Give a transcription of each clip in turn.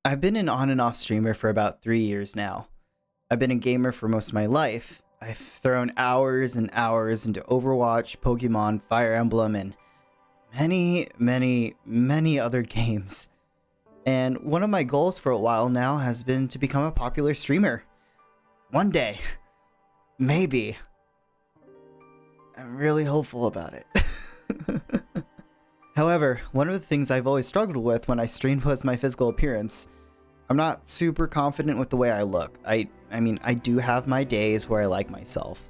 I've been an on and off streamer for about 3 years now. I've been a gamer for most of my life. I've thrown hours and hours into Overwatch, Pokemon, Fire Emblem, and many other games. And one of my goals for a while now has been to become a popular streamer. One day. Maybe. I'm really hopeful about it. However, one of the things I've always struggled with when I streamed was my physical appearance. I'm not super confident with the way I look. I mean, I do have my days where I like myself,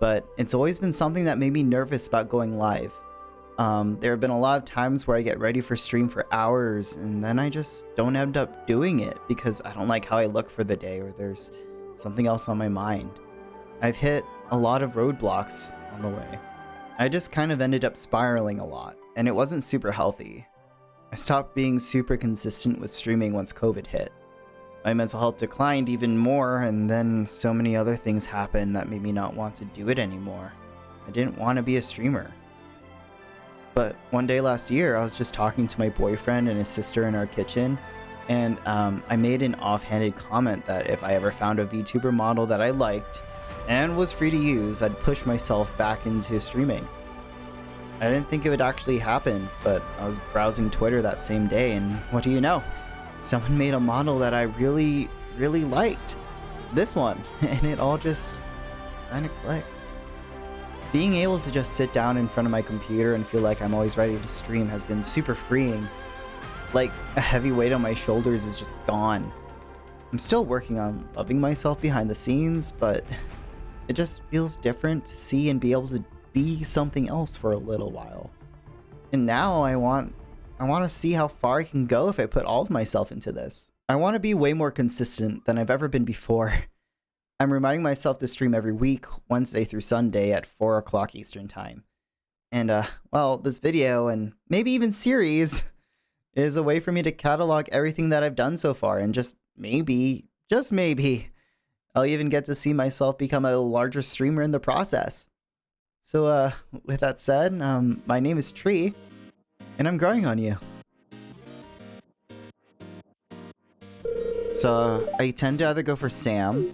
but it's always been something that made me nervous about going live. There have been a lot of times where I get ready for stream for hours and then I just don't end up doing it because I don't like how I look for the day or there's something else on my mind. I've hit a lot of roadblocks on the way. I just kind of ended up spiraling a lot, and it wasn't super healthy. I stopped being super consistent with streaming once COVID hit. My mental health declined even more, and then so many other things happened that made me not want to do it anymore. I didn't want to be a streamer. But one day last year, I was just talking to my boyfriend and his sister in our kitchen, and I made an offhanded comment that if I ever found a VTuber model that I liked and was free to use, I'd push myself back into streaming. I didn't think it would actually happen, but I was browsing Twitter that same day, and what do you know? Someone made a model that I really liked. This one, and it all just kind of clicked. Being able to just sit down in front of my computer and feel like I'm always ready to stream has been super freeing. Like, a heavy weight on my shoulders is just gone. I'm still working on loving myself behind the scenes, but it just feels different to see and be able to be something else for a little while. And now I want to see how far I can go if I put all of myself into this. I want to be way more consistent than I've ever been before. I'm reminding myself to stream every week, Wednesday through Sunday at 4 o'clock Eastern time. And well, this video and maybe even series is a way for me to catalog everything that I've done so far, and just maybe, I'll even get to see myself become a larger streamer in the process. So with that said, my name is Tree, and I'm growing on you. So I tend to either go for Sam,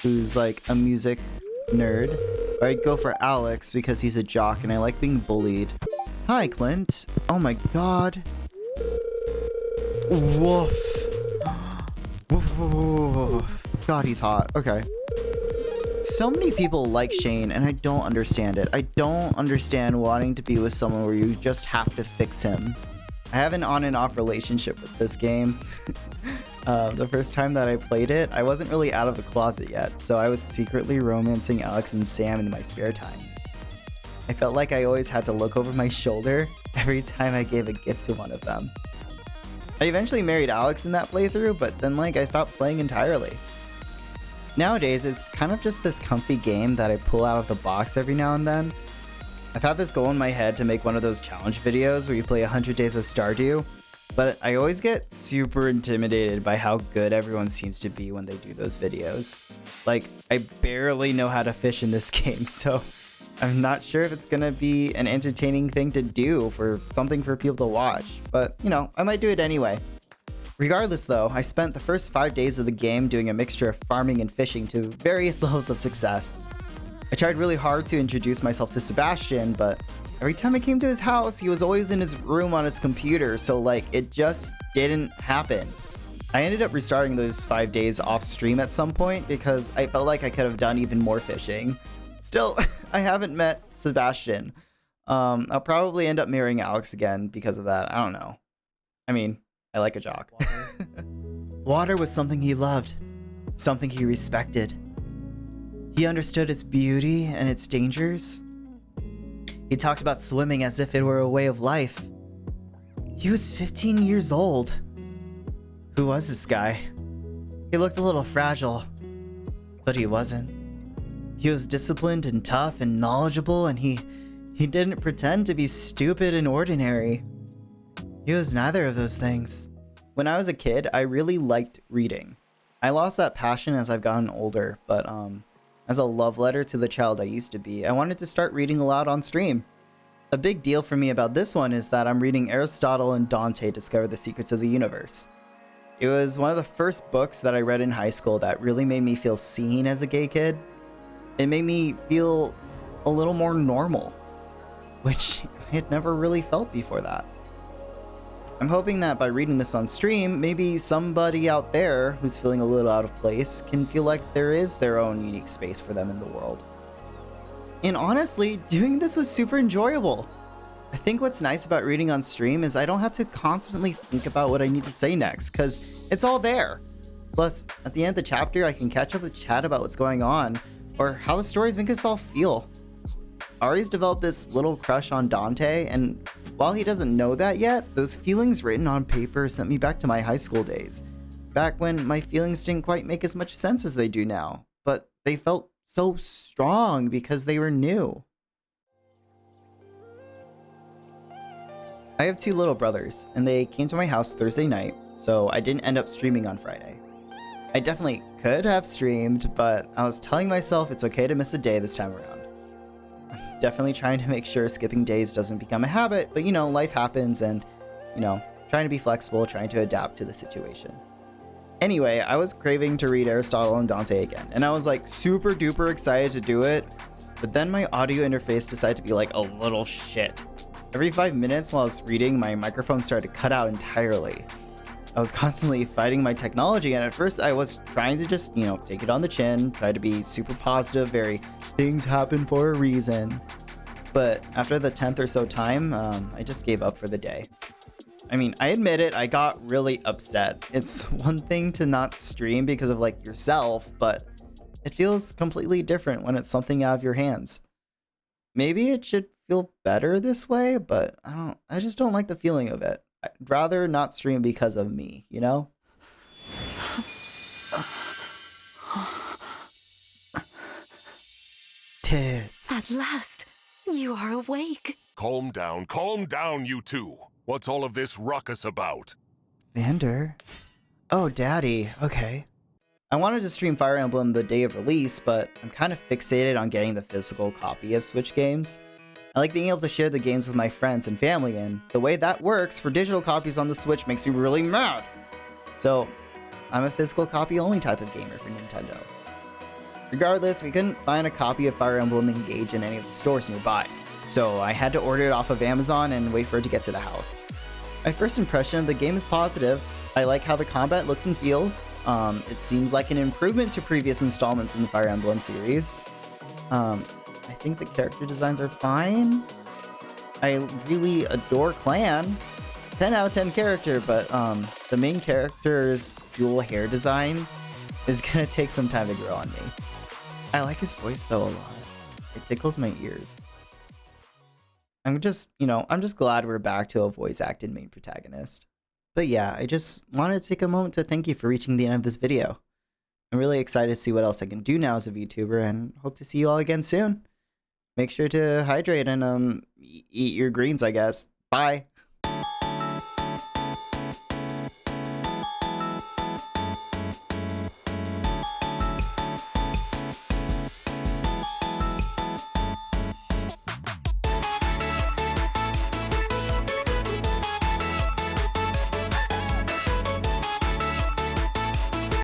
who's like a music nerd, or I'd go for Alex because he's a jock and I like being bullied. Hi, Clint. Oh my god. Woof. Woof, woof, woof. God, he's hot. Okay. So many people like Shane, and I don't understand it. I don't understand wanting to be with someone where you just have to fix him. I have an on and off relationship with this game. The first time that I played it, I wasn't really out of the closet yet, so I was secretly romancing Alex and Sam in my spare time. I felt like I always had to look over my shoulder every time I gave a gift to one of them. I eventually married Alex in that playthrough, but then I stopped playing entirely. Nowadays, it's kind of just this comfy game that I pull out of the box every now and then. I've had this goal in my head to make one of those challenge videos where you play 100 days of Stardew, but I always get super intimidated by how good everyone seems to be when they do those videos. Like, I barely know how to fish in this game, so I'm not sure if it's gonna be an entertaining thing to do, for something for people to watch, but you know, I might do it anyway. Regardless though, I spent the first 5 days of the game doing a mixture of farming and fishing to various levels of success. I tried really hard to introduce myself to Sebastian, but every time I came to his house, he was always in his room on his computer, so it just didn't happen. I ended up restarting those 5 days off stream at some point because I felt like I could have done even more fishing. Still, I haven't met Sebastian. I'll probably end up marrying Alex again because of that. I don't know. I mean, I like a jock. Water was something he loved, something he respected. He understood its beauty and its dangers. He talked about swimming as if it were a way of life. He was 15 years old. Who was this guy? He looked a little fragile, but he wasn't. He was disciplined and tough and knowledgeable, and he didn't pretend to be stupid and ordinary. He was neither of those things. When I was a kid, I really liked reading. I lost that passion as I've gotten older, but as a love letter to the child I used to be, I wanted to start reading aloud on stream. A big deal for me about this one is that I'm reading Aristotle and Dante discover the secrets of the universe. It was one of the first books that I read in high school that really made me feel seen as a gay kid. It made me feel a little more normal, which I had never really felt before that. I'm hoping that by reading this on stream, maybe somebody out there who's feeling a little out of place can feel like there is their own unique space for them in the world. And honestly, doing this was super enjoyable. I think what's nice about reading on stream is I don't have to constantly think about what I need to say next, because it's all there. Plus, at the end of the chapter, I can catch up with chat about what's going on, or how the stories make us all feel. Ari's developed this little crush on Dante, and while he doesn't know that yet, those feelings written on paper sent me back to my high school days. Back when my feelings didn't quite make as much sense as they do now, but they felt so strong because they were new. I have 2 little brothers, and they came to my house Thursday night, so I didn't end up streaming on Friday. I definitely could have streamed, but I was telling myself it's okay to miss a day this time around. I'm definitely trying to make sure skipping days doesn't become a habit, but life happens and, trying to be flexible, trying to adapt to the situation. Anyway, I was craving to read Aristotle and Dante again, and I was like super duper excited to do it, but then my audio interface decided to be like a little shit. Every 5 minutes while I was reading, my microphone started to cut out entirely. I was constantly fighting my technology, and at first I was trying to just, take it on the chin, try to be super positive, very things happen for a reason. But after the 10th or so time, I just gave up for the day. I mean, I admit it, I got really upset. It's one thing to not stream because of yourself, but it feels completely different when it's something out of your hands. Maybe it should feel better this way, but I just don't like the feeling of it. I'd rather not stream because of me, Tits. At last, you are awake. Calm down, you two. What's all of this ruckus about? Vander? Oh, Daddy, okay. I wanted to stream Fire Emblem the day of release, but I'm kind of fixated on getting the physical copy of Switch games. I like being able to share the games with my friends and family, and the way that works for digital copies on the Switch makes me really mad. So, I'm a physical copy only type of gamer for Nintendo. Regardless, we couldn't find a copy of Fire Emblem Engage in any of the stores nearby, so I had to order it off of Amazon and wait for it to get to the house. My first impression of the game is positive. I like how the combat looks and feels. It seems like an improvement to previous installments in the Fire Emblem series. I think the character designs are fine. I really adore Clan. 10 out of 10 character, but the main character's dual hair design is gonna take some time to grow on me. I like his voice though a lot. It tickles my ears. I'm just glad we're back to a voice-acted main protagonist. But yeah, I just wanted to take a moment to thank you for reaching the end of this video. I'm really excited to see what else I can do now as a VTuber, and hope to see you all again soon. Make sure to hydrate and eat your greens, I guess. Bye.